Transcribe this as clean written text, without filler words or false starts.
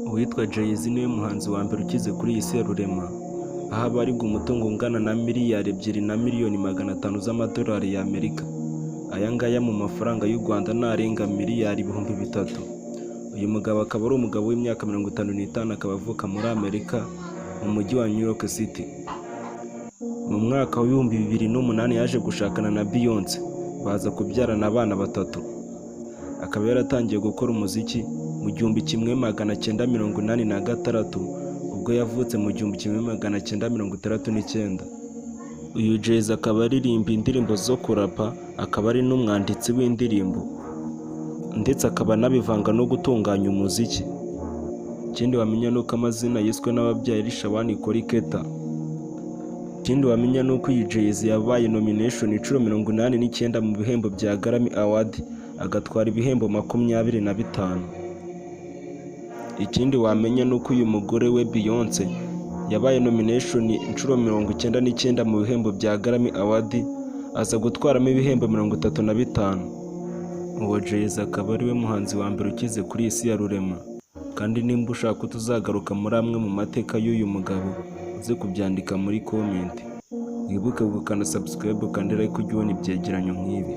Uwitwa Jay-Z niwe muhanzi wa mbere ukize kuri iyi si ya rurema, aho abarirwa umutungo ungana na miliyari 2 na miliyoni 500 z'amadolari y'Amerika. Aya ngaya mu mafaranga y'u Rwanda narenga miliyari 3,000. Uyu mugabo akaba ari umugabo w'imyaka 55, akaba avuka muri Amerika mu mujyi wa New York City. Mu mwaka wa 2008 yaje gushakana na Beyonce, baza kubyarana abana 3. Akaba yaratangiye gukora umuziki mu 1986 ubwo yavutse mu 1969. Uyu Jay-Z akaba aririmba indirimbo zo kurapa, akaba ari n'umwanditsi w'indirimbo ndetse akaba anabivanga no gutunganya umuziki. Ikindi wamenya nuko amazina yiswe n'ababyeyi ari Shawan Kori Keta. Ikindi wamenya nuko uyu Jay-Z yabaye nomination inshuro 89 mu bihembo bya Grammy Award, agatwara ibihembo 25. Ikindi wamenya nuko uyu mugore we Beyonce yabaye nomination inshuro 99 mu bihembo bya Grammy Award, aza gutwaramo ibihembo 35. Uwo Jay-Z akaba ari we muhanzi wa mbere ukize kuri iyi si ya rurema. Kandi nimba ushaka tuzagaruka muri amwe mu mateka y'uyu mugabo, uze kubyandika muri comment. Wibuke gukanda subscribe kandi like ujye ubona ibyegeranyo nk'ibi.